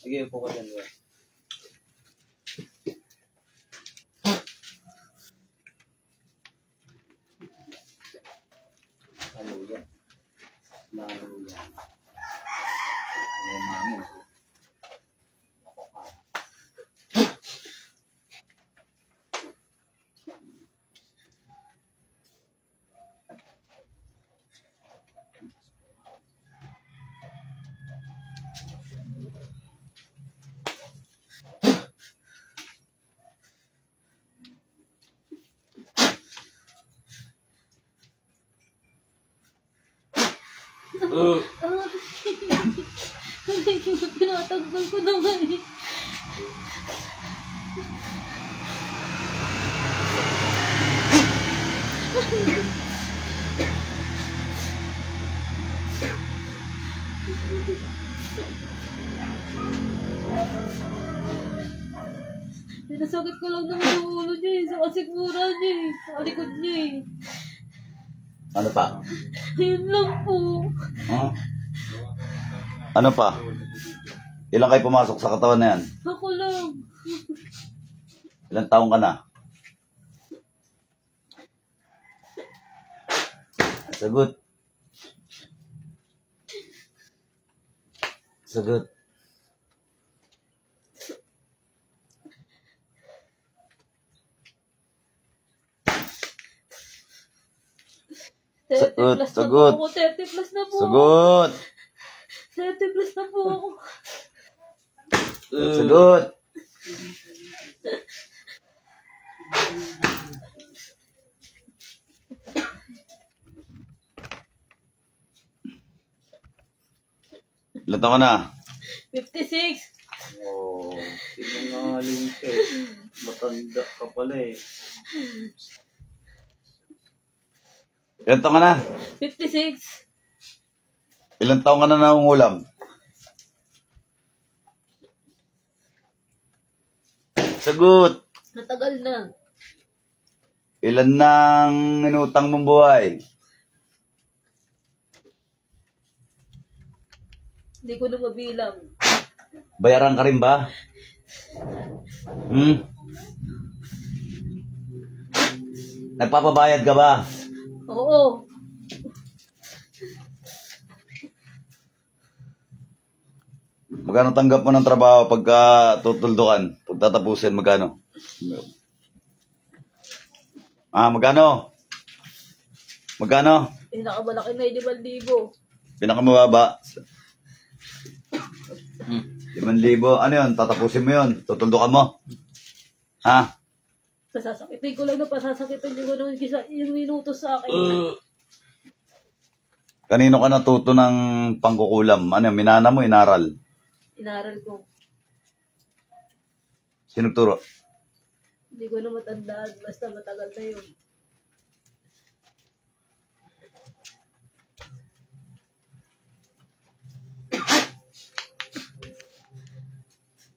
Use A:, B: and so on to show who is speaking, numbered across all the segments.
A: Sige, upo ka dyan. Hallelujah. Hallelujah. Mami.
B: Tinatanggal ko naman eh. Pinasakit ko lang naman yung ulo niya eh. Sa kasigmura niya eh. Sa likod niya eh.
C: Ano pa?
B: Ayun lang po.
C: Huh? Ano pa? Ilang kayo pumasok sa katawan na yan?
B: Ako lang.
C: Ilang taong ka na? Sagot. Sagot. Sagot, sagot.
B: 30 plus na po.
C: Sagot.
B: 30 plus na po ako.
C: Sagot. Ilan taon ka na?
B: 56.
A: Oh, sinungaling ka eh. Matanda ka pala eh.
C: Ilan taon ka na?
B: 56.
C: Ilan taon ka na nangungulam? Sagot.
B: Natagal na.
C: Ilan nang inutang mong buhay?
B: Hindi ko na mabilang.
C: Bayaran ka rin ba? Nagpapabayad ka ba?
B: Oo.
C: Magkano tanggap mo ng trabaho pagka tutuldukan? Pag tatapusin, magkano? Magkano? Magkano?
B: Pinakamalaki na 5,000.
C: Pinakamababa? 5,000. Ano yun? Tatapusin mo yun? Tutuldukan mo? Ha?
B: Pasasakitin ko lang na pasasakitin yung ano yung minutos sa akin.
C: Kanino ka natuto ng pangkukulam? Ano yun? Minana mo, inaral?
B: Inaral ko.
C: Sino turo?
B: Hindi ko na matandaan. Basta matagal na yun.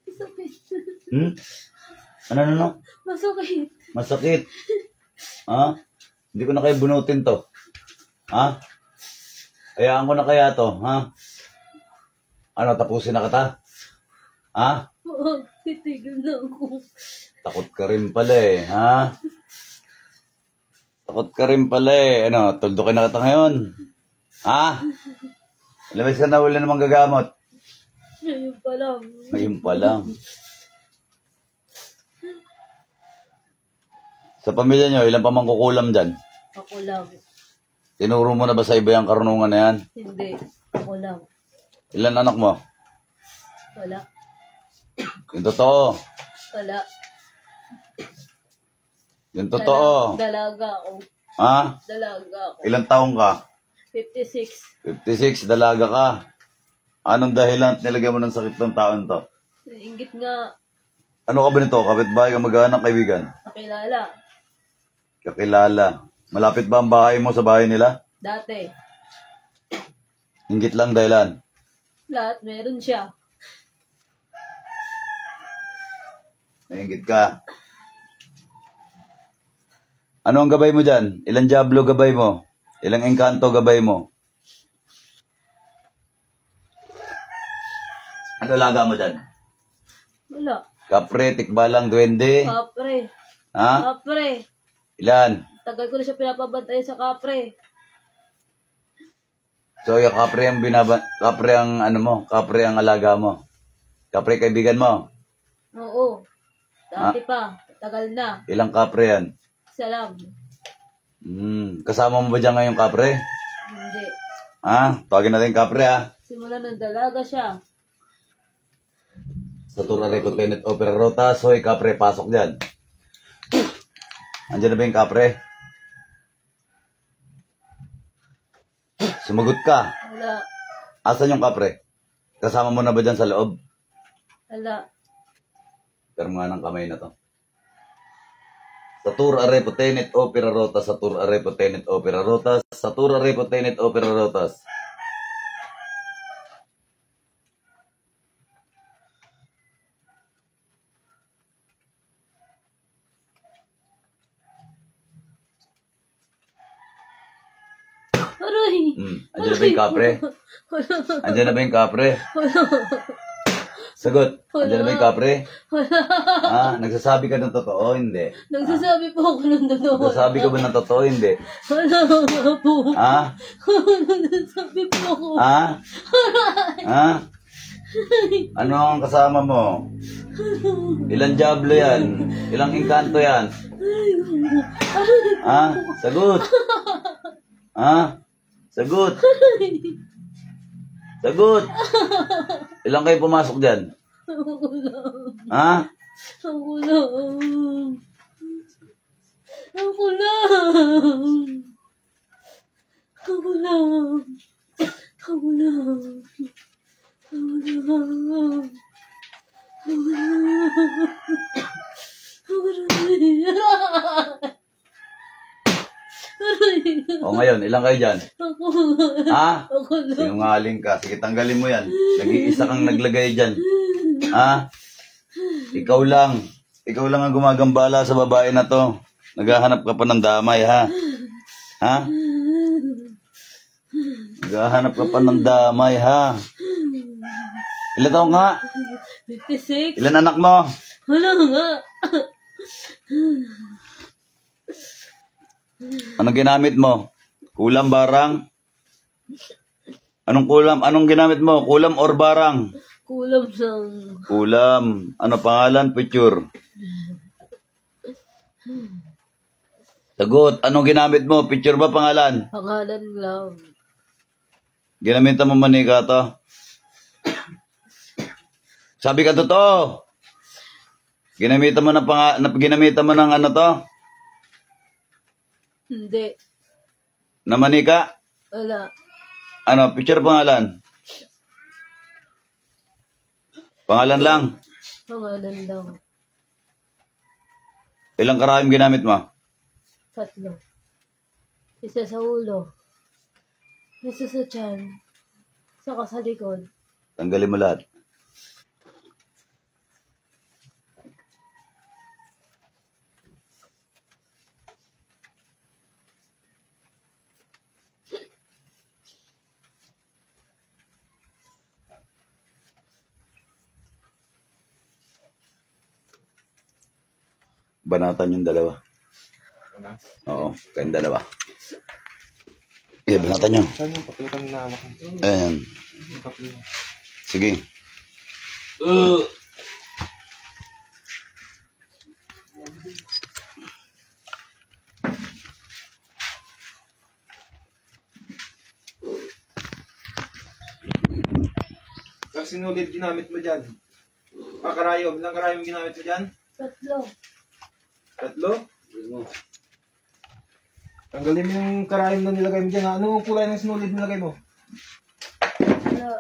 B: Masakit.
C: Ano?
B: Masakit.
C: Masakit. Ha? Hindi ko na kayo bunutin to. Ha? Hayaan ko na kaya to. Ha? Ano, tapusin na kita? Ha?
B: Oo, titigil na ako.
C: Takot ka rin pala eh. Ha? Takot ka rin pala eh. Ano, tuldukin na kita ngayon. Ha? Labas ka na, wala namang gagamot.
B: Ngayon pa lang.
C: Ngayon pa lang. Sa pamilya nyo, ilan pa mangkukulam dyan?
B: Ako lang.
C: Tinuro mo na ba sa iba yung karunungan na yan?
B: Hindi. Ako lang.
C: Ilan anak mo?
B: Wala.
C: Yung totoo.
B: Wala.
C: Yung totoo.
B: Dalaga ako.
C: Ha?
B: Dalaga ako.
C: Ilang taong ka?
B: 56.
C: 56, dalaga ka. Anong dahilan nilagyan mo ng sakit ng taon to?
B: Nainggit nga.
C: Ano ka ba nito? Kapitbahay, kamag-anak, kaibigan?
B: Nakilala.
C: Kakilala. Malapit ba ang bahay mo sa bahay nila?
B: Dati.
C: Inggit lang dahilan.
B: Lahat meron siya.
C: Nainggit ka. Ano ang gabay mo dyan? Ilang diablo gabay mo? Ilang engkanto gabay mo? Ano laga mo dyan?
B: Wala.
C: Kapre, tikbalang, duwende.
B: Kapre.
C: Ha?
B: Kapre.
C: Ilan?
B: Tagal ko na siya pinapabantay sa kapre.
C: So, yung kapre ang kapre ang ano mo, kapre ang alaga mo. Kapre kaibigan mo.
B: Oo. Dati pa. Tagal na.
C: Ilang kapre yan?
B: Isa lang.
C: Kasama mo ba dyan ngayon kapre?
B: Hindi.
C: Ha? Tawagin natin kapre ha.
B: Simula nung dalaga siya.
C: Sa Turare ko Tenet Opera Rota, soy kapre, pasok dyan. Andiyan na ba yung kapre? Sumagot ka.
B: Wala.
C: Asan yung kapre? Kasama mo na ba dyan sa loob?
B: Wala.
C: Pero nga ng kamay na to. Sa Turare po Tenet Opera Rota, sa Turare po Tenet Opera Rota, sa Turare po Tenet Opera Rotas.
B: Aray!
C: Andiyan na ba yung kapre? Andiyan na ba yung kapre? Sagot. Andiyan na ba yung kapre? Ha? Nagsasabi ka ng totoo? Hindi.
B: Nagsasabi po ako ng totoo.
C: Nagsasabi ka ba ng totoo? Hindi.
B: Wala nga po.
C: Ha?
B: Nagsasabi po ako.
C: Ha? Ha? Ano ang kasama mo? Ilang diablo yan? Ilang engkanto yan? Ha? Sagot. Ha? Sagot. Sagot. Ilang kayo pumasok dyan?
B: Ako lang.
C: Ha?
B: Ako lang. Ako lang. Ako lang. Ako lang. Ako lang. Ako lang.
C: O ngayon, ilang kayo dyan?
B: Ako
C: Ha?
B: Ako lang.
C: Sinungaling ka. Sige, tanggalin mo yan. Nag-iisa kang naglagay dyan. Ha? Ikaw lang. Ikaw lang ang gumagambala sa babae na to. Naghahanap ka pa ng damay, ha? Ha? Naghahanap ka pa ng damay, ha? Ilan taong nga?
B: 56.
C: Ilan anak mo?
B: Wala nga.
C: Anong ginamit mo? Kulam, barang? Anong kulam? Anong ginamit mo? Kulam or barang?
B: Kulam sang.
C: Kulam. Ano pangalan? Picture. Sagot. Anong ginamit mo? Picture ba pangalan?
B: Pangalan lang.
C: Ginamitan mo manika to? Sabi ka totoo. Ginamitan mo ginamitan mo ng ano to?
B: Hindi.
C: Na manika?
B: Wala.
C: Ano? Picture pangalan? Pangalan lang.
B: Pangalan lang.
C: Ilang karahim ginamit mo?
B: 3. Isa sa ulo. Isa sa tiyan. Saka sa likod.
C: Tanggalin mo lahat. Banatan yung dalawa. Oo, kayong dalawa. Banatan nyo.
A: Saan yung papel kami na hawak?
C: Ayan. Sige.
A: Ang sinulid ginamit mo dyan? Karayom. Ilang karayom ginamit mo dyan?
B: 3.
A: 3? Tanggalin mo yung karayom na nilagay mo dyan. Ano ang kulay ng sinulid nilagay mo?
B: Wala.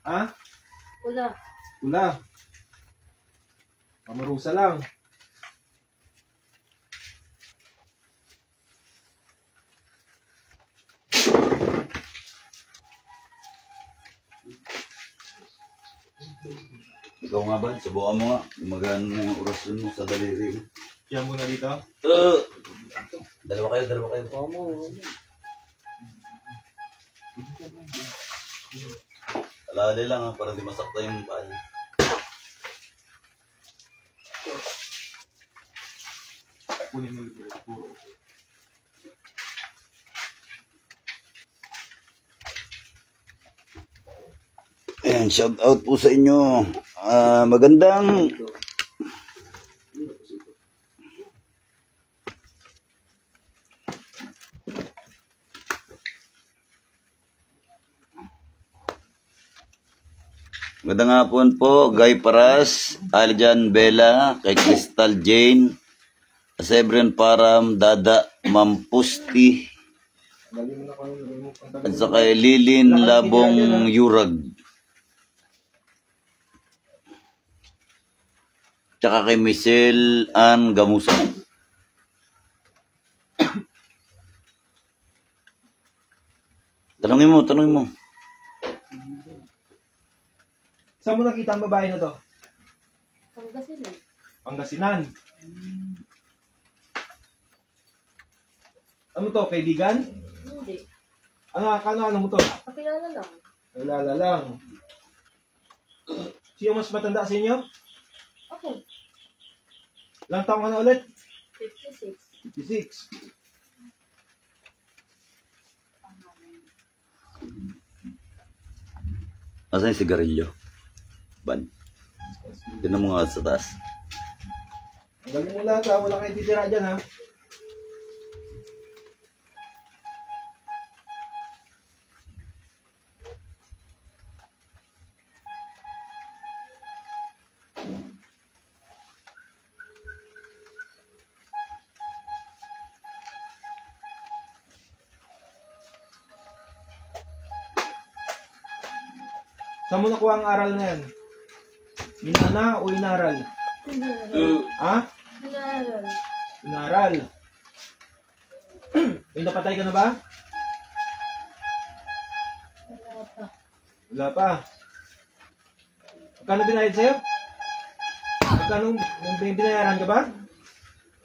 A: Ha?
B: Wala.
A: Pula. Pamarusa lang.
C: Ikaw nga ba? Subukan mo nga. Magano na yung orasyon mo sa daliri mo.
A: Yan muna dito.
C: Dalawa kayo, dalawa kayo. Alali lang ha, para di masakta yung paa niya.
D: Kunin mo yung puro.
C: Ayan, shout out po sa inyo. Magandang magandang hapon po, Guy Paras, Aljan Bella, kay Crystal Jane, Asebren Param, Dada Mampusti, at sa kay Lilin Labong Yurag. Tsaka kay Michelle Ann Gamusa. Tanungin mo.
D: Saan mo nakita ang babae na to?
B: Pangasinan.
D: Pangasinan. Ano to? Kaibigan?
B: Hindi.
D: Ano mo to?
B: Pakilala lang.
D: Nalala lang. Sino mas matanda sa inyo?
B: Ako.
D: Ilang taong ka na ulit?
B: 56.
D: 56.
C: Asan yung sigarilyo? Ban. Tinan mo nga sa taas.
D: Ang galing mo lahat ha. Wala kayong titira dyan ha. Saan mo nakuha ang aral na yan? Minana o inaral? Ha?
B: Inaral.
D: Inaral. May napatay ka na ba?
B: Wala pa.
D: Wala pa. Magkano binayad sa'yo? Magkano binayaran ka ba?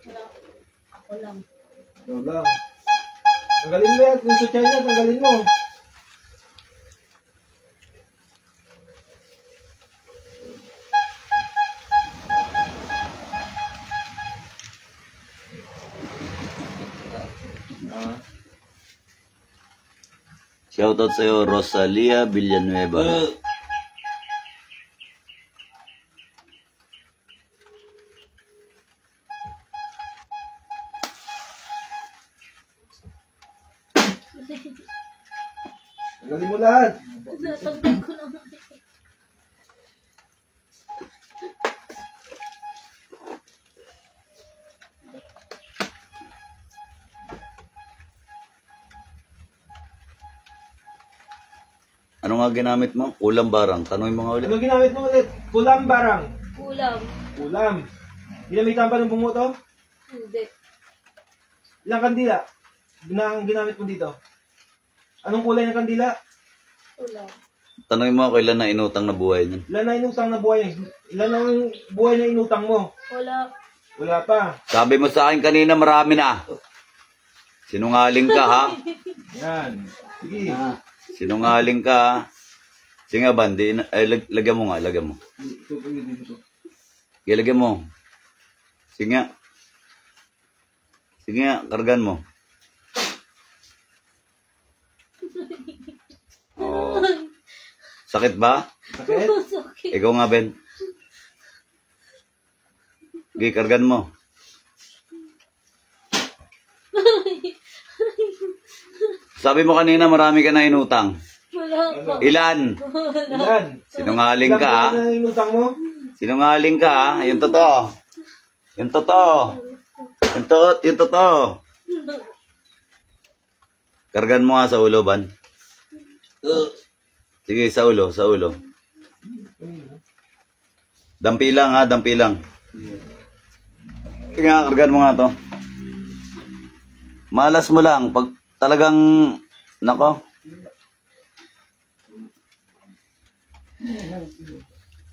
B: Wala. Ako lang.
D: Wala. Tanggalin mo yan. Kung social niya, tanggalin mo.
C: Shoutout sa'yo, Rosalia Villanueva.
D: Tanggalin mo lahat.
B: Natanggal ko naman.
C: Ano nga ginamit mo? Ulam barang. Tanungin mo nga ulit.
D: Ano ginamit mo ulit? Kulam barang.
B: Ulam.
D: Kulam. Ginamitan pa ng bumuto?
B: Hindi.
D: Ilang kandila? Ginamit mo dito? Anong kulay ng kandila?
B: Ulam.
C: Tanungin mo ako ilan na inutang na buhay niyan.
D: Ilan na inutang na buhay? Ilan ang buhay na inutang mo?
B: Wala.
D: Wala pa.
C: Sabi mo sa akin kanina marami na. Sinungaling ka ha?
D: Yan. Sige.
C: Sinungaling ka ha? Sige nga bandi, lagyan mo nga, lagyan mo. Sige, lagyan mo. Sige nga. Sige nga, kargan mo. Oh. Sakit ba?
D: Sakit?
B: Sakit.
C: Ikaw nga, Ben. Sige, kargan mo. Sabi mo kanina marami ka na inutang.
B: Wala pa.
C: Ilan?
D: Ilan?
C: Sinungaling ka ha?
D: Ilan na inutang mo?
C: Sinungaling ka ha? Yung totoo. Yung totoo. Yung totoo. Kargan mo nga sa ulo, Ban. Sige, sa ulo, sa ulo. Dampi lang ha, dampi lang. Sige nga, kargan mo nga to. Malas mo lang. Pag talagang, nako.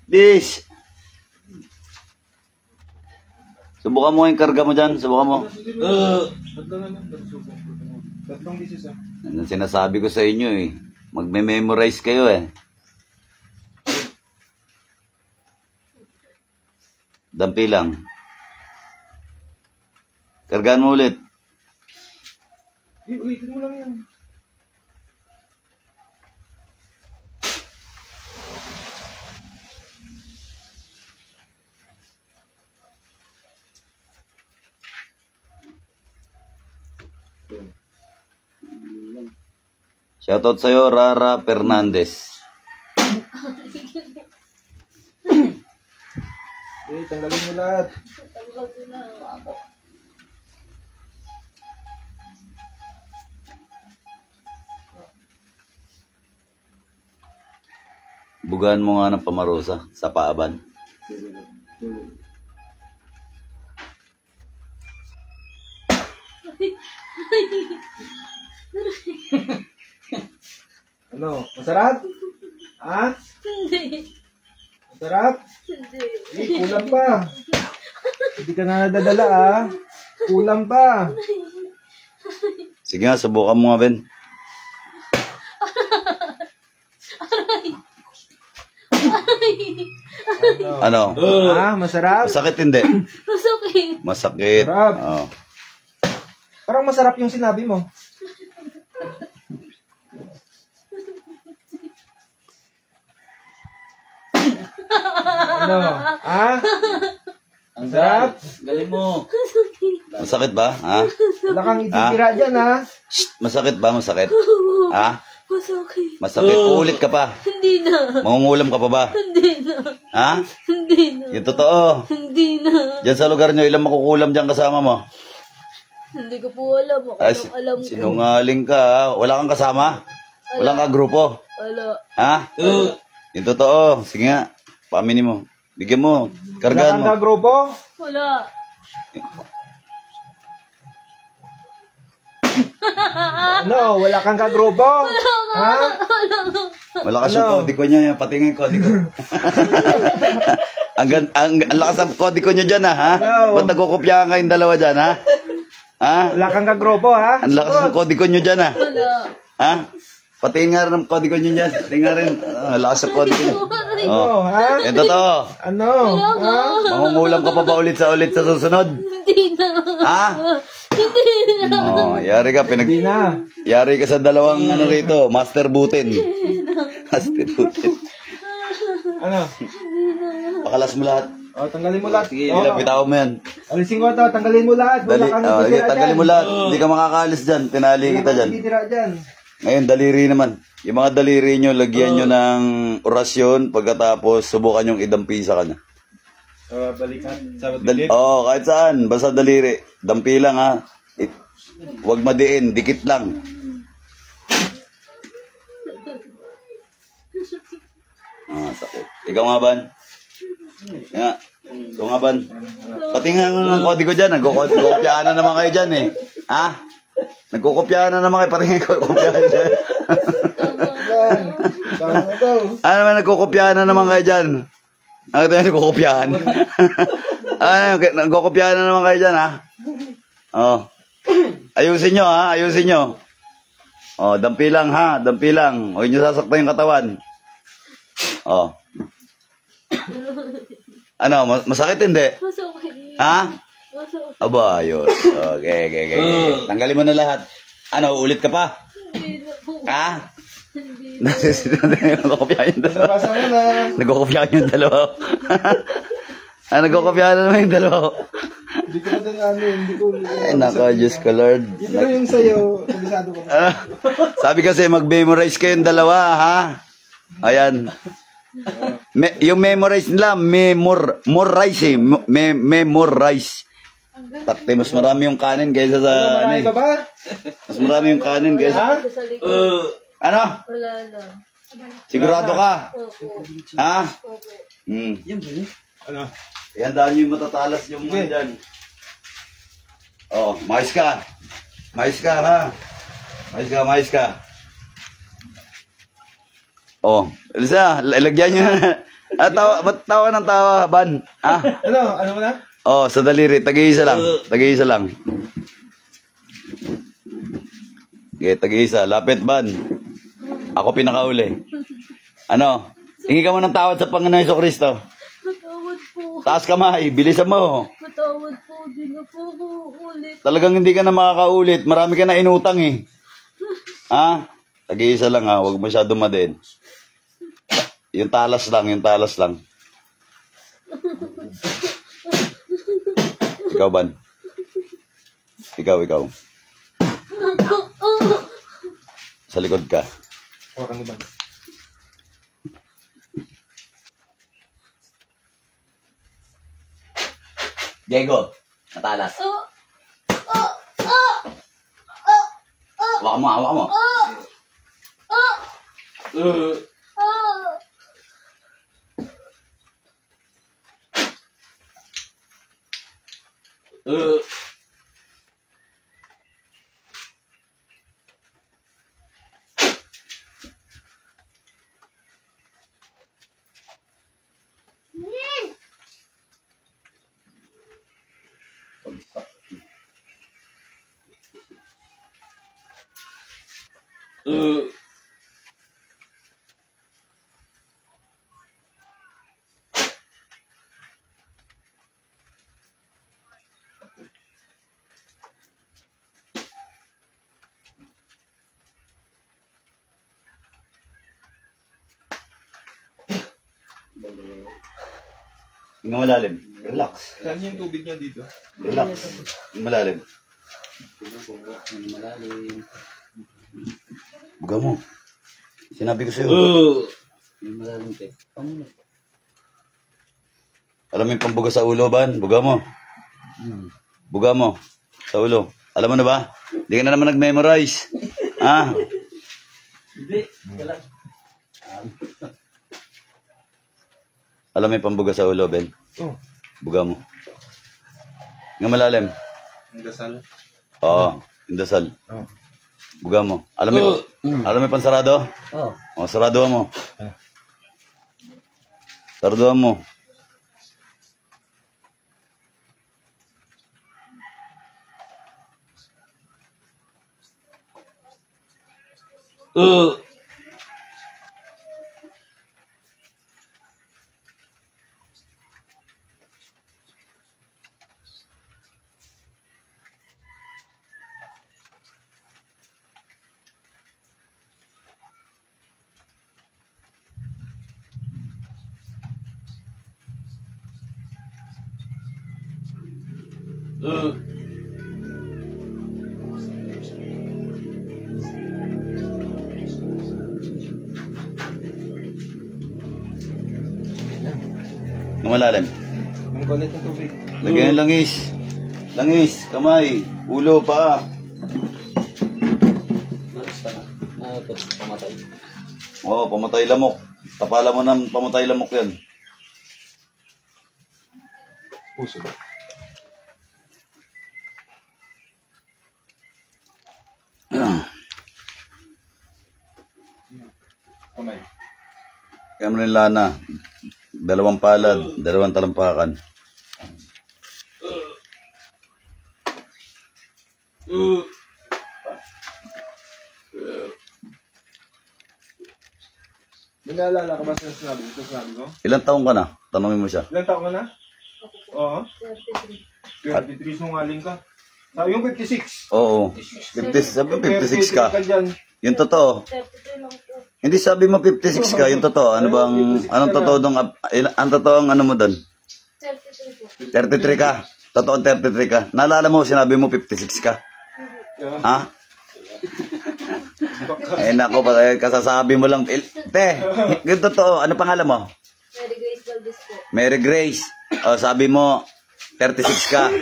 C: This. Subukan mo yung karga mo dyan. Subukan mo.
D: Tatlong bisis ah.
C: Yan ang sinasabi ko sa inyo eh. Magme-memorize kayo eh. Dampi lang. Kargaan mo ulit.
D: Ulitin mo lang yan.
C: Shoutout sa'yo, Rara Fernandez.
D: Tanggalin mo lahat.
B: Tanggal ko na ako.
C: Bugaan mo nga ng pamarosa sa paaban.
D: Ano? Masarap? Ha?
B: Hindi.
D: Masarap?
B: Hindi.
D: Kulang pa. Hindi ka na nadadala, ah. Kulang pa.
C: Sige nga, subukan mo nga, Ben. Ano?
D: Ah, masarap?
C: Masakit hindi?
B: Masakit.
C: Masakit.
D: Sarap.
C: Oh.
D: Parang masarap yung sinabi mo. Ano? Ah? Ang sarap?
A: Galing mo.
C: Masakit ba? Ha?
D: Wala kang ititira dyan, ha?
C: Shh, masakit ba? Masakit? Ha?
B: Masakit.
C: Masakit. Uulit ka pa.
B: Hindi na.
C: Mangungulam ka pa ba?
B: Hindi na.
C: Ha?
B: Hindi na.
C: Yung totoo.
B: Hindi na.
C: Diyan sa lugar nyo, ilang makukulam dyan kasama mo?
B: Hindi ko po alam. Ako
C: Ay,
B: lang alam ko.
C: sinungaling ka, ha? Wala kang kasama? Walang kagrupo?
B: Wala.
C: Ha? Yung totoo. Sige nga. Pamini mo. Bigyan mo.
D: Wala
C: Kargaan
D: kang
C: mo.
D: kagrupo?
B: Wala.
D: Ano? Wala kang kagrupo? Ha?
C: Wala kasi
D: Ano?
C: yung kodi ko niya. Pati nga yung kodi ko. ang lakas ang kodi ko niyo dyan, ha?
D: No.
C: Ba't nagkukopyahan kayong dalawa dyan, ha? Ha?
D: Wala kang kagrupo, ha?
C: Ang lakas ng kodi ko niyo dyan, ha?
B: Wala.
C: Ha? Pati nga rin ang kodi ko niyo dyan. Pati nga rin. Lakas ng kodi ko niyo.
D: Ano, ha?
C: Yung totoo.
D: Ano? Ha?
C: Mangungulam ka pa ba ulit sa susunod?
B: Hindi na.
C: Ha?
B: Hindi na.
C: Oh, yari ka.
D: Hindi na.
C: Yari ka sa dalawang ano rito. Master butin. Master butin.
D: Ano?
C: Pakalas mo lahat.
D: O, tanggalin mo lahat.
A: Sige,
D: O,
C: Bitawan mo yan.
D: alisin ko ito. Tanggalin mo lahat. Wala
C: Dali,
D: kang
C: oh,
D: ititira
C: tanggalin
D: dyan.
C: mo lahat. Hindi ka makakaalis dyan. Tinali
D: Wala
C: kita
D: kang
C: dyan.
D: ititira dyan.
C: Ngayon, daliri naman. Yung mga daliri nyo, lagyan nyo ng orasyon. Pagkatapos, subukan yung idampi sa kanya.
D: Balikan. Sa
C: Kahit saan. Basta daliri. Dampi lang, ha. Huwag madiin. Dikit lang. Sakit. Ikaw nga, Ban? Nga. Ikaw nga, Ban? Pati nga ang kodi ko dyan. Nagkukopyahan na naman kayo dyan, eh. Ha? Nagkukopyahan na naman kayo. Pati nga nagkukopyahan dyan. Ano naman, nagkukopyahan na naman kayo dyan. Ano tayo nagkukopyahan? Nagkukopyahan na naman kayo dyan, ha? Oh. Ayusin nyo, ha? Ayusin nyo. Oh, dampi lang, ha? Dampi lang. Huwag nyo sasaktan yung katawan. Oh. Ano, masakit hindi?
B: Masakit.
C: Ha?
B: Masakit.
C: Aba, ayos. Okay. Tanggalin mo na lahat. Ano, ulit ka pa?
B: Hindi na po.
C: Ha?
B: Hindi.
C: Nagkukopyahan yung dalawa.
D: Nabasa mo na.
C: Nagkukopyahan yung dalawa. Nagkukopyahan na naman yung dalawa.
D: Hindi ko na ano, hindi ko.
C: Ay, nako, Diyos ko, Lord.
D: Ito na yung sa'yo. Kabisado ko.
C: Sabi kasi, mag-memorize kayong dalawa, ha? Ayan. Yung memorize nila, memorize eh. Memorize. Takte, mas marami yung kanin kaysa sa, ano
D: Kumain
C: eh.
D: ka ba?
C: Mas marami yung kanin kaysa.
D: Ha?
B: Sa likod.
C: Ano?
B: Wala na.
C: Sigurado ka?
B: Opo.
C: Ha?
B: Opo.
D: Ano?
C: Ihandaan nyo yung matatalas yung mga dyan. Oh, mais ka. Mais ka, ha? Mais ka. Oh, Elsa, ilagyan nyo na. Ba't tawa ng tawa, Ban? Ha?
D: Ano? Ano mo na?
C: Oh, sa daliri. Tag-iisa lang. Tag-iisa lang. Okay, tag-iisa. Lapit, Ban. Ako pinakauli. Ano? Hingi ka mo ng tawad sa Panginoon Jesucristo.
B: Matawad po.
C: Taas kamay, bilisan mo.
B: Patawad po, di na po ako ulit.
C: Talagang hindi ka na makakaulit. Marami ka na inutang eh. Ha? Tag-iisa lang ha, huwag masyado madin. Yung talas lang, yung talas lang. Ikaw, Ban? Ikaw. Sa likod ka.
D: Hawakan mo ba?
C: Diego, matalas. Hawakan mo. Hinga malalim. Relax.
D: Saan yung tubig niya dito?
C: Relax. Hinga malalim.
A: Malalim.
C: Buga mo. Sinabi ko sa'yo.
A: Malalim te.
C: Alam mo yung pambuga sa ulo, Ban? Buga mo. Buga mo. Sa ulo. Alam mo na ba? Hindi ka na naman nag-memorize. Ha?
A: Hindi. Kala.
C: Alam mo yung pambuga sa ulo, Ben?
D: Oh.
C: Buga mo. Nga malalim.
D: Ang dasal.
C: Oo. Yung dasal.
D: Oh.
C: Buga mo. Alam mo yung pansarado?
A: Oh.
C: O, sarado mo.
D: Ah.
C: Sarado mo. Nga malalim.
D: Ang kulit ng tubig.
C: Lagyan ng langis. Langis, kamay, ulo, paa.
A: Malas ka na. Ito, pamatay.
C: Oo, pamatay lamok. Tapala mo ng pamatay lamok yan.
D: Puso. Kamay.
C: Kaya mo rin lana. 2 palad, 2 talampakan.
D: May naalala ka ba sa sinabi ko?
C: Ilang taong ka na? Tanongin mo siya.
D: Ilang taon ka na? Oo.
B: 33.
D: 23 sungaling ka. Yung 56.
C: Oo. 56 ka.
D: 33 dyan.
C: Yung totoo.
B: 33 lang po.
C: Hindi sabi mo 56 ka, yung totoo. Ano bang, anong totoo dong, ang totoo ang ano mo doon?
B: 33 po.
C: 33 ka. Totoo 33 ka. Naalala mo, sinabi mo 56 ka. Ha? Eh nako, kasasabi mo lang. Te, yung totoo, ano pangalan mo?
B: Mary Grace Valdez po.
C: Mary Grace. O, sabi mo, 36 ka.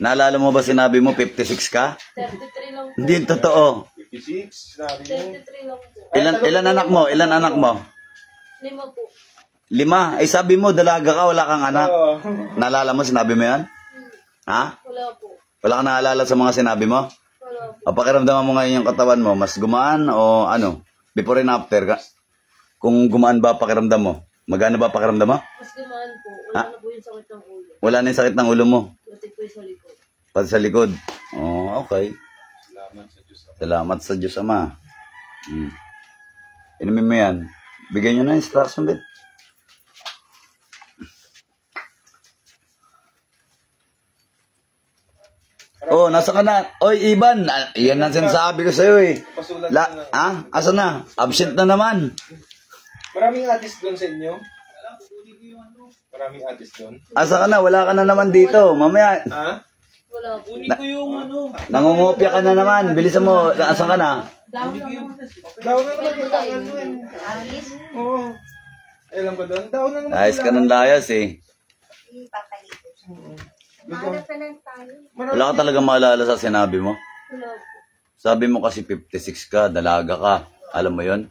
C: Naalala mo ba sinabi mo 56 ka?
B: 33 lang po.
C: Hindi yung totoo.
D: 56, sabi mo.
B: 33 lang po.
C: Ilan anak mo? Ilan anak mo?
B: 5 po.
C: 5. Ay sabi mo, dalaga ka, wala kang anak.
D: Oo.
C: Naalala mo, sinabi mo yan? Ha?
B: Wala po.
C: Wala kang naalala sa mga sinabi mo?
B: Wala po.
C: O pakiramdaman mo ngayon yung katawan mo, mas gumaan o ano? Before and after ka? Kung gumaan ba pakiramdam mo? Magana ba pakiramdam mo?
B: Mas gumaan po. Wala na po yung sakit ng ulo.
C: Wala na yung sakit ng ulo mo.
B: Pati po yung sa likod.
C: Pati sa likod. Oh, okay. Salamat sa Diyos Ama. Inumin mo yan. Bigyan nyo na instruction, Bet. Oh, nasa ka na? Oy, Iban, yan ang sinasabi ko sa'yo eh.
D: Pasulat na.
C: Asa na? Absent na naman.
D: Maraming artist doon sa inyo? Maraming artist doon?
C: Asa ka na? Wala ka na naman dito. Mamaya,
D: Ha?
B: Wala po.
C: nangungopia ka na naman. Bilisan mo, asa ka na?
B: Down lang naman.
D: Daw na naman yung ano eh. Oo. Alam ko doon. Daw na naman.
C: Ayos ka ng layas eh. Wala ka talaga maalala sa sinabi mo.
B: Wala po.
C: Sabi mo kasi 56 ka, dalaga ka. Alam mo yon?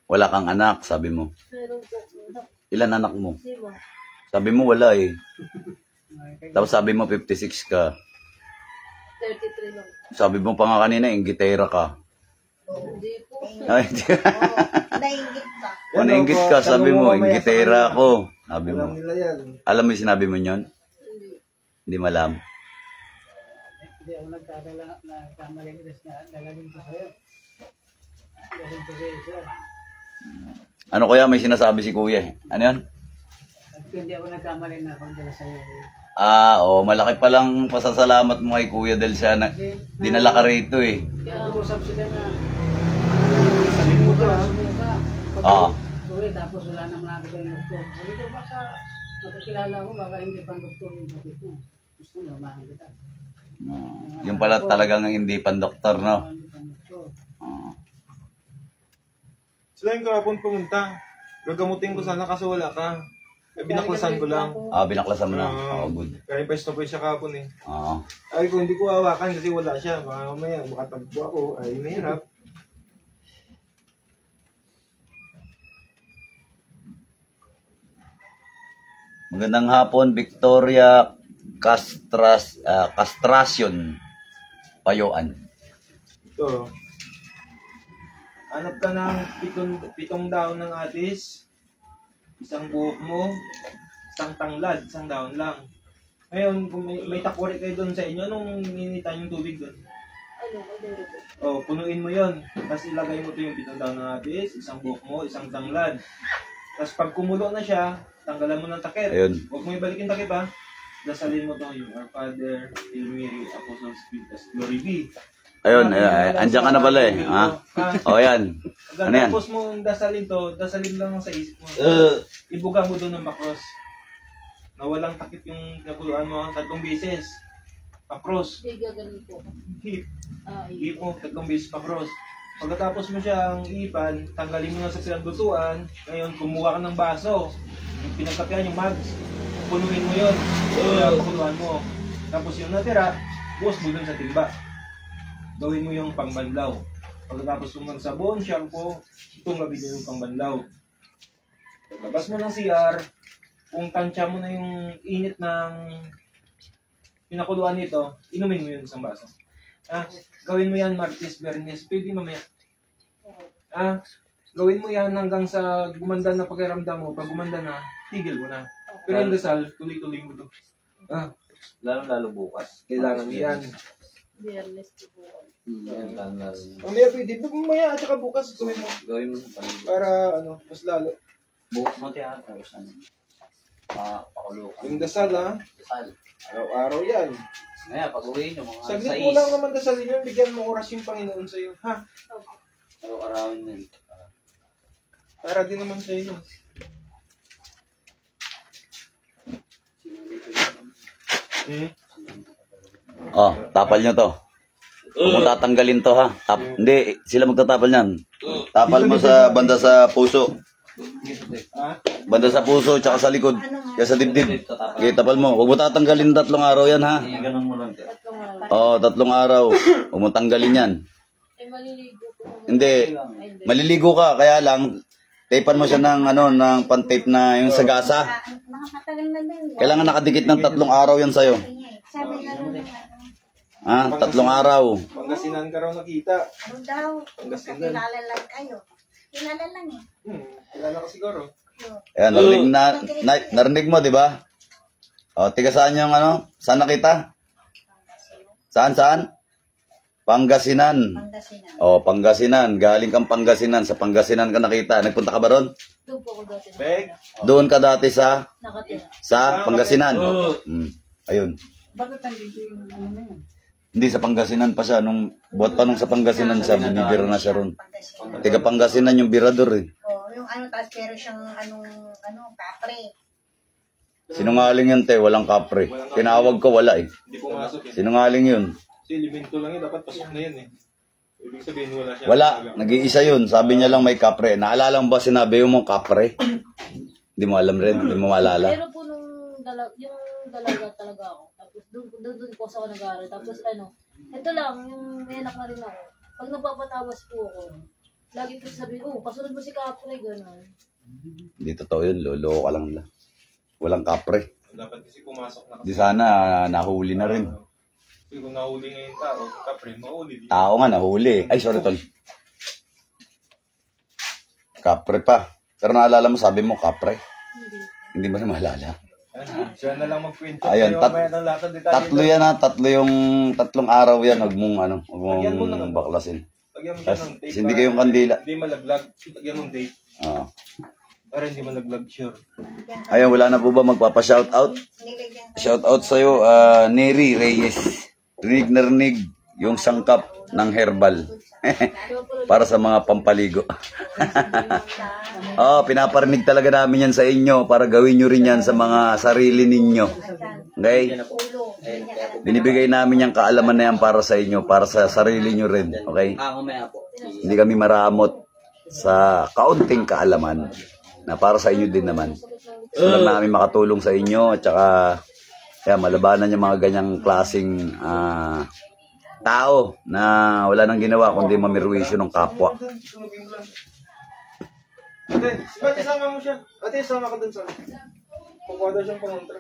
C: Wala kang anak, sabi mo.
B: Meron po.
C: Ilan anak mo?
B: Di ba?
C: Sabi mo wala eh. Tapos sabi mo 56 ka.
B: 33 lang.
C: Sabi mo pa nga kanina, inggitera ka.
B: Hindi po.
C: Ay, hindi.
E: Nainggit ba?
C: Kung nainggit ka, sabi mo, inggitera ako. Sabi
D: Alam
C: mo.
D: nila yan.
C: Alam mo yung sinabi mo yun?
B: Hindi.
C: Hindi malam.
F: Hindi ako nagkamali ko na lalagin ko sa'yo. Lalagin ko sa'yo, sir.
C: Ano kaya may sinasabi si kuya eh? Ano yan?
F: At hindi ako nagkamali na akong dala sa'yo.
C: Malaki palang pasasalamat mo kay kuya dahil siya na dinala ka rito eh.
F: Kaya usap sila na sabi mo ka, Sorry, tapos wala naman nakita yung doktor. Sabi ko, baka makakilala ko, baka hindi pang doktor yung bakit mo. Gusto mo, mahal kita.
C: Yung pala talagang hindi pan-doktor, no?
F: Hindi pang doktor.
D: Sila yung kahapon pumunta. Gagamutin ko sana kaso wala ka. Eh, binaklasan ko lang.
C: Binaklasan mo na. Good.
D: Kaya pwesto ko siya kahapon eh.
C: Oo.
D: Ay, kung hindi ko hawakan kasi wala siya. Baka mamaya makatagpo ako. Ay, mahirap.
C: Magandang hapon, Victoria Castracion Payoan.
D: Ito. Hanap ka ng pitong daon ng atis, isang buhok mo, isang tanglad, isang daon lang. Ngayon, kung may takuri kayo doon sa inyo, anong initan yung tubig doon?
B: Ano? Ano po?
D: Punuin mo yon. Tapos ilagay mo to yung pitong daon ng atis, isang buhok mo, isang tanglad. Tapos pag kumulo na siya, tanggalan mo ng takip.
C: Ayun.
D: Huwag mo ibalikin takip ha. Dasalin mo to yung Our Father, Hail Mary, Apostles, Peter's, Glory be.
C: Ayun, andyan ka na pala eh. Ha? O yan. Ano yan?
D: Tapos mo dasalin to, dasalin lang sa isip mo. Ibuga mo doon ng makros. Na walang takip yung naguluan mo 3 beses. Pakros.
B: Hindi gaganin po.
D: Hip.
B: Iya.
D: Hip mo 3 beses pakros. Pagkatapos mo siyang ipan, tanggalin mo na sa pinaglutuan. Ngayon, kumuha ka ng baso. Yung pinagkapihan yung mags. Punuin mo yun. Pakuluan mo. Tapos yung natira, buhos mo dun sa timba. Gawin mo yung pangbanlaw. Pagkatapos mo magsabon, shampoo, itong gawin mo yung pangbanlaw. Paglabas mo ng CR, kung tansya mo na yung init ng pinakuluan nito, inumin mo yun isang baso. Gawin mo yan Martes, Bernes, pwede mamaya. Gawin mo yan hanggang sa gumanda na pakiramdam mo. Pag gumanda na, tigil mo na. Pero yung dasal, tuloy-tuloy mo to.
A: Lalo bukas.
D: Kailangan yan.
B: Biyernes po.
D: Mamaya pwede, mamaya at saka bukas gawin mo.
A: Gawin mo sa paligid.
D: Para mas lalo.
A: Bukas mo tiyan. Tapos ano? Pakulo ka.
D: Yung dasal
A: Dasal.
D: araw-araw yan.
A: Ngayon, pag-uwi nyo, mga
D: Saglit mo lang naman dasalin yun, bigyan mo oras yung Panginoon sa'yo.
A: araw-arawin na yun.
D: Para din naman sa'yo.
C: Tapal nyo to. Kung mo tatanggalin to ha. Hindi, sila magtatapal niyan. Tapal mo sa banda sa puso. Banda sa puso, tsaka sa likod. Kaya sa dibdib. Okay, tapal mo. Huwag mo tatanggalin 3 araw yan ha.
A: Ganun mo lang.
B: 3 araw.
C: Oo, 3 araw. Huwag mo tanggalin yan.
B: Maliligo po.
C: Hindi. Maliligo ka, kaya lang, tapean mo siya ng, ng pan-tape na yung sa gasa.
E: Nakakatagal na din.
C: Kailangan nakadikit ng 3 araw yan sa'yo.
E: Sabi na rin
C: Ha? 3 araw.
D: Pangasinan ka raw nakita.
E: ano daw,
D: Pangasinan.
E: kakilala lang kayo. Kilala lang eh.
D: Kilala ka siguro.
C: Ayan, narinig mo, di ba? O, tiga saan yung Saan nakita? Saan? Pangasinan.
E: Pangasinan.
C: O, Pangasinan. Galing kang Pangasinan. Sa Pangasinan ka nakita. Nagpunta ka ba ron?
B: Doon po ako dati.
D: Beg.
C: Doon ka dati sa
B: Nakatira.
C: Pangasinan. Ayun.
F: Bakit nandito yung ano na yun?
C: Hindi, sa Pangasinan pa siya. Buhat pa nung sa Pangasinan siya, binibira na siya ron. Tiga Pangasinan yung birador eh.
E: Oh, yung ano, tapos pero siyang kapre.
C: Sinungaling yun, te. Walang kapre. Tinawag ko, wala eh.
D: Hindi pumasok eh.
C: Sinungaling yun.
D: Kasi elemento lang yun, dapat pasok na yun eh. Ibig sabihin wala siya.
C: Wala. Nag-iisa yun. Sabi niya lang may kapre. Naalala mo ba sinabi mo kapre? Hindi mo alam rin. Hindi mo maalala.
B: Pero po yung dalaga talaga ako. Tapos doon po sa ako nag-aaral. Tapos ito lang, yung may anak na rin ako. Pag nagpapatawas po ako, lagi po sabihin, pasunod mo si Kapre, gano'n.
C: Hindi totoo yun. Lolo ka lang nila. Walang kapre.
D: Dapat kasi pumasok na.
C: Di sana nahuli na rin.
D: Kasi kung nahuli ngayon tao, kapre, mahuli din.
C: Tao nga nahuli. Ay, sorry tol. Kapre pa. Pero naalala mo, sabi mo kapre. Hindi mo na maalala.
D: Siya na lang magkwento.
C: Ayun, tatlo yan ha. Tatlong araw yan. Huwag mong baklasin.
D: Lagyan mo siya ng tape.
C: Hindi kayong kandila.
D: Hindi malaglag. Lagyan mo ng tape.
C: Oo.
D: Para hindi malaglag, sure.
C: Ayun, wala na po ba magpapa-shoutout? Shoutout sa'yo, Neri Reyes. Rinig na rinig yung sangkap ng herbal. Para sa mga pampaligo. Pinaparinig talaga namin yan sa inyo para gawin nyo rin yan sa mga sarili ninyo. Okay? Binibigay namin yung kaalaman na yan para sa inyo, para sa sarili nyo rin. Okay? Hindi kami maramot sa kaunting kaalaman na para sa inyo din naman. Gusto lang namin makatulong sa inyo at saka malabanan yung mga ganyang klaseng tao na wala nang ginawa kundi mamirwisyo ng kapwa.
D: Ate, ba't isama mo siya? Ate, isama ka dun sa... Kukuha daw siyang pangontra.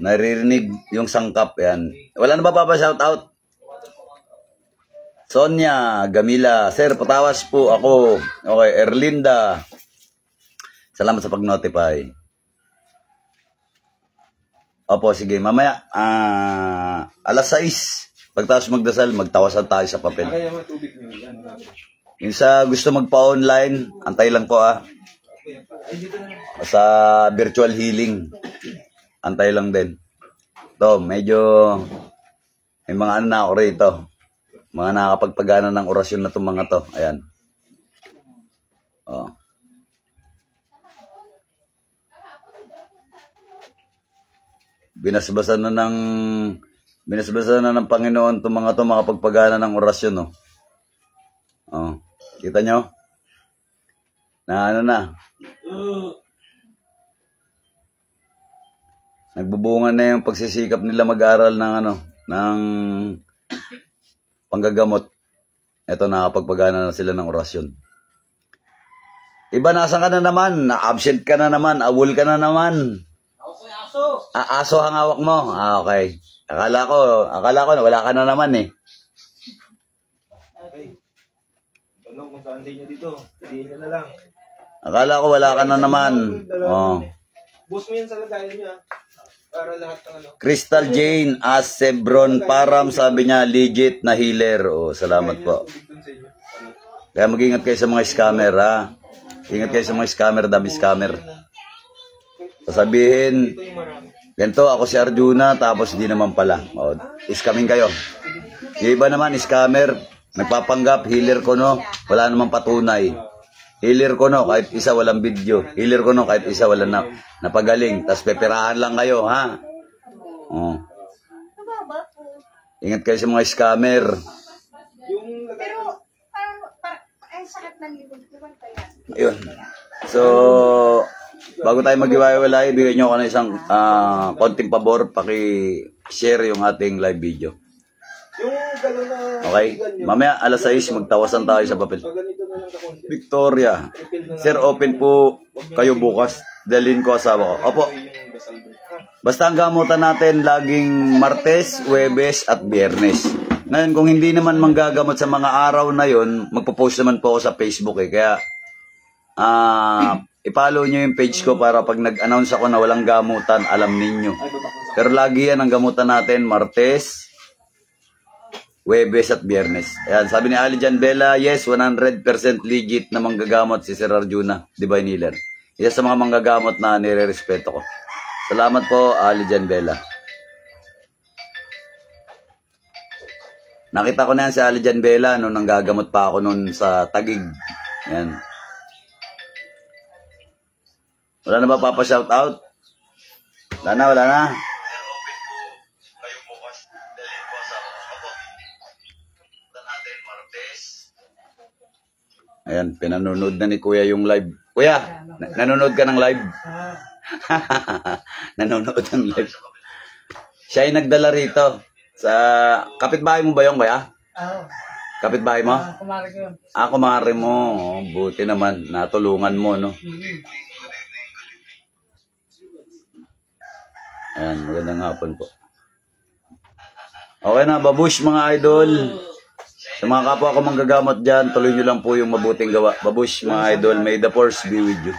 C: Naririnig yung sangkap yan. Wala na ba papa-shoutout? Sonia, Gamila, Sir, patawas po ako. Okay, Erlinda. Salamat sa pag-notify. Opo, sige. Mamaya, alas 6. Pagtaos magdasal, magtawasan tayo sa papel.
D: Kaya mo tubig niyo. Yan.
C: Yung sa gusto magpa-online, antay lang po sa virtual healing. Antay lang din. To, medyo may mga ano na ako rito. Mga nakakapagpagana ng orasyon na itong mga to. Ayan. Oh. Binasbasan na ng Panginoon itong mga to makapagpagana ng orasyon, no? Oh. Kita nyo? Na ano na? Nagbubunga na yung pagsisikap nila mag-aral ng ng panggagamot. Ito, nakapagpagana na sila ng orasyon. Iba, nasan ka na naman? Na-absent ka na naman? Awol ka na naman? Aso ang hawak mo? Okay. Akala ko na wala ka na naman eh.
D: Ano kung saan din niyo dito? Piliin na lang.
C: Akala ko wala ka na naman. Oh.
D: Bus mo yan sa lagayan niya. Para lahat ng
C: Crystal Jane as Sebron Param, sabi niya legit na healer. Oh, salamat po. Kaya mag-ingat kayo sa mga scammer, ha. Ingat kayo sa mga scammer, dami scammer. Sasabihin, ganito, ako si Arjuna, tapos hindi naman pala. Oh, scamming kayo. Yung iba naman, scammer, nagpapanggap, healer ko no, wala namang patunay. Healer ko no, kahit isa walang video. Healer ko no, kahit isa walang napagaling. Tapos peperahan lang kayo, ha? Oh. Ingat kayo sa mga scammer.
E: Pero, ay, sakit ng likod ko.
C: Ayun. So, bago tayo mag-iwalay, bigyan nyo ako ng isang konting pabor, paki-share yung ating live video. Okay? Mamaya, alas 6, magtawasan tayo sa papel. Victoria. Sir, open po kayo bukas. Dalhin ko asawa ko. Opo. Basta ang gamutan natin laging Martes, Huwebes at Biyernes. Ngayon, kung hindi naman manggagamot sa mga araw na yon, magpo-post naman po ako sa Facebook eh. Kaya, i-follow nyo yung page ko para pag nag-announce ako na walang gamutan, alam ninyo. Pero lagi yan ang gamutan natin, Martes, Huwebes at Biyernes. Ayan, sabi ni Ali Jan Bella, yes, 100% legit na manggagamot si Sir Arjuna, Divine Healer. Isa sa mga manggagamot na nire-respeto ko. Salamat po, Ali Jan Bella. Nakita ko na yan si Ali Jan Bella nung nanggagamot pa ako noon sa Tagig. Yan. Wala na ba papa-shoutout? Wala na. Ayan, pinanonood na ni Kuya yung live. Kuya, nanonood ka ng live? Nanonood ng live. Siya ay nagdala rito. Sa kapitbahay mo ba yung Kuya?
F: Oo.
C: Kapitbahay mo?
F: Kumari ko yun.
C: Kumare mo. Oh, buti naman. Natulungan mo, no? Ayan, magandang hapon po. Okay na, babush mga idol. Sa mga kapwa ko manggagamot dyan, tuloy nyo lang po yung mabuting gawa. Babush mga idol, may the force be with you.